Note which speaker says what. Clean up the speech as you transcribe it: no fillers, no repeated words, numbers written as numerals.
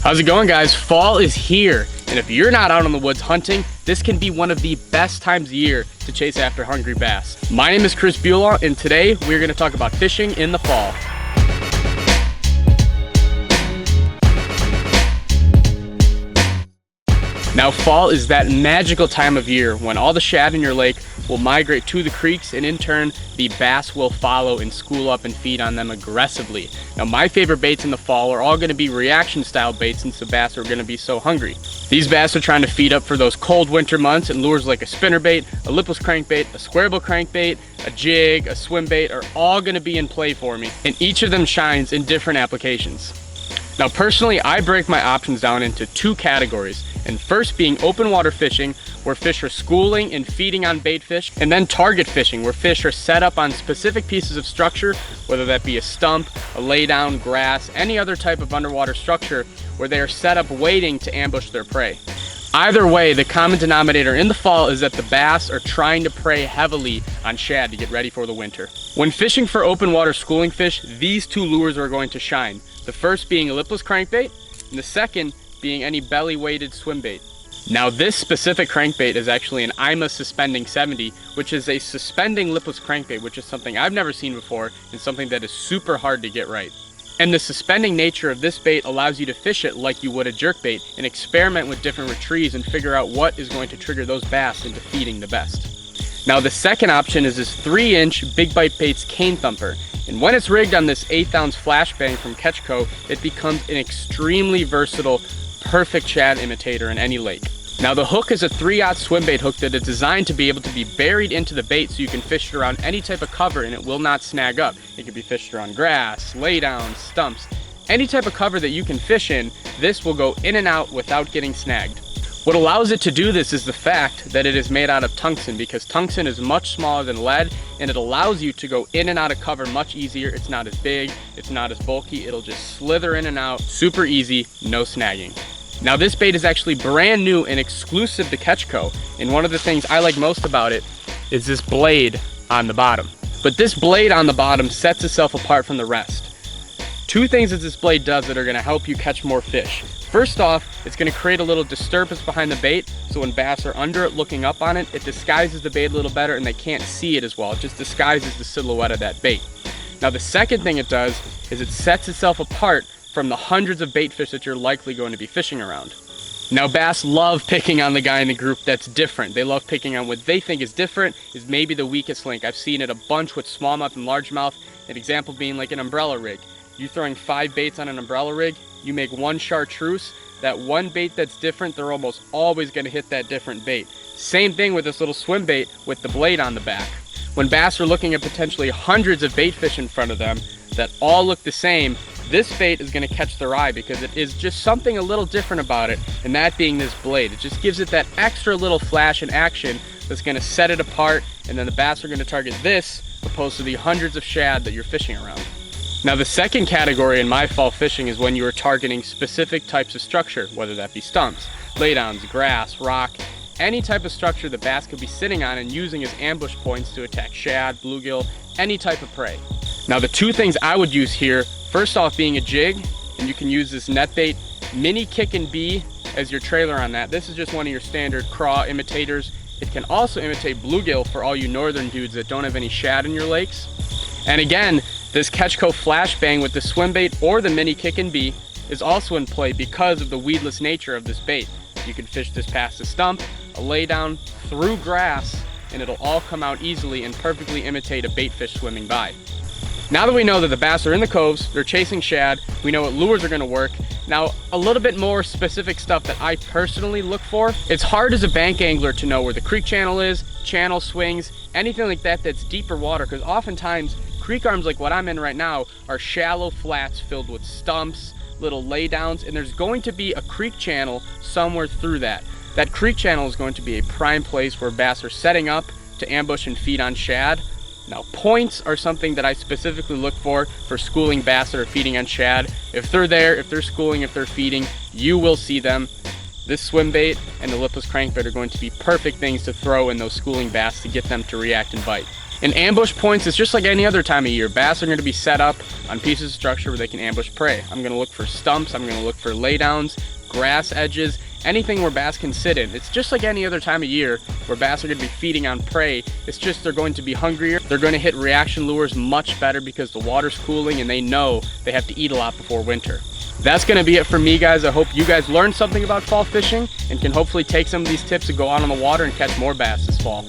Speaker 1: How's it going, guys? Fall is here, and if you're not out in the woods hunting, this can be one of the best times of year to chase after hungry bass. My name is Bulaw, and today we're going to talk about fishing in the fall. Now, fall is that magical time of year when all the shad in your lake will migrate to the creeks, and in turn, the bass will follow and school up and feed on them aggressively. Now, my favorite baits in the fall are all going to be reaction style baits since the bass are going to be so hungry. These bass are trying to feed up for those cold winter months, and lures like a spinnerbait, a lipless crankbait, a square bill crankbait, a jig, a swim bait are all going to be in play for me, and each of them shines in different applications. Now, personally, I break my options down into two categories, and first being open water fishing, where fish are schooling and feeding on bait fish, and then target fishing, where fish are set up on specific pieces of structure, whether that be a stump, a laydown, grass, any other type of underwater structure, where they are set up waiting to ambush their prey. Either way, the common denominator in the fall is that the bass are trying to prey heavily on shad to get ready for the winter. When fishing for open water schooling fish, these two lures are going to shine. The first being a lipless crankbait, and the second being any belly weighted swim bait. Now, this specific crankbait is actually an IMA suspending 70, which is a suspending lipless crankbait, which is something I've never seen before and something that is super hard to get right. And the suspending nature of this bait allows you to fish it like you would a jerkbait and experiment with different retrieves and figure out what is going to trigger those bass into feeding the best. Now, the second option is this 3-inch Big Bite Baits cane thumper. And when it's rigged on this 1/8 ounce flashbang from Catchco, it becomes an extremely versatile, perfect shad imitator in any lake. Now, the hook is a 3/0 swim bait hook that is designed to be able to be buried into the bait so you can fish it around any type of cover and it will not snag up. It can be fished around grass, laydowns, stumps, any type of cover that you can fish in. This will go in and out without getting snagged. What allows it to do this is the fact that it is made out of tungsten, because tungsten is much smaller than lead and it allows you to go in and out of cover much easier. It's not as big, it's not as bulky, it'll just slither in and out, super easy, no snagging. Now, this bait is actually brand new and exclusive to Catchco, and one of the things I like most about it is this blade on the bottom. But this blade on the bottom sets itself apart from the rest. Two things that this blade does that are going to help you catch more fish. First off, it's going to create a little disturbance behind the bait, so when bass are under it looking up on it, it disguises the bait a little better and they can't see it as well. It just disguises the silhouette of that bait. Now, the second thing it does is it sets itself apart from the hundreds of bait fish that you're likely going to be fishing around. Now, bass love picking on the guy in the group that's different. They love picking on what they think is different, is maybe the weakest link. I've seen it a bunch with smallmouth and largemouth, an example being like an umbrella rig. You're throwing 5 baits on an umbrella rig, you make one chartreuse, that one bait that's different, they're almost always going to hit that different bait. Same thing with this little swim bait with the blade on the back. When bass are looking at potentially hundreds of bait fish in front of them that all look the same, this bait is going to catch their eye because it is just something a little different about it, and that being this blade. It just gives it that extra little flash in action that's going to set it apart, and then the bass are going to target this opposed to the hundreds of shad that you're fishing around. Now, the second category in my fall fishing is when you are targeting specific types of structure, whether that be stumps, laydowns, grass, rock, any type of structure the bass could be sitting on and using as ambush points to attack shad, bluegill, any type of prey. Now, the two things I would use here, first off being a jig, and you can use this net bait mini kick and bee as your trailer on that. This is just one of your standard craw imitators. It can also imitate bluegill for all you northern dudes that don't have any shad in your lakes. And again, this Catchco flashbang with the swim bait or the mini kick and bee is also in play because of the weedless nature of this bait. You can fish this past a stump, a laydown, through grass, and it'll all come out easily and perfectly imitate a bait fish swimming by. Now that we know that the bass are in the coves, they're chasing shad, we know what lures are going to work. Now, a little bit more specific stuff that I personally look for. It's hard as a bank angler to know where the creek channel is, channel swings, anything like that that's deeper water, because oftentimes creek arms like what I'm in right now are shallow flats filled with stumps, little laydowns, and there's going to be a creek channel somewhere through that. That creek channel is going to be a prime place where bass are setting up to ambush and feed on shad. Now, points are something that I specifically look for schooling bass that are feeding on shad. If they're there, if they're schooling, if they're feeding, you will see them. This swim bait and the lipless crankbait are going to be perfect things to throw in those schooling bass to get them to react and bite. And ambush points is just like any other time of year. Bass are going to be set up on pieces of structure where they can ambush prey. I'm going to look for stumps, I'm going to look for laydowns, grass edges, anything where bass can sit in. It's just like any other time of year where bass are going to be feeding on prey. It's just they're going to be hungrier. They're going to hit reaction lures much better because the water's cooling and they know they have to eat a lot before winter. That's going to be it for me, guys. I hope you guys learned something about fall fishing and can hopefully take some of these tips and go out on the water and catch more bass this fall.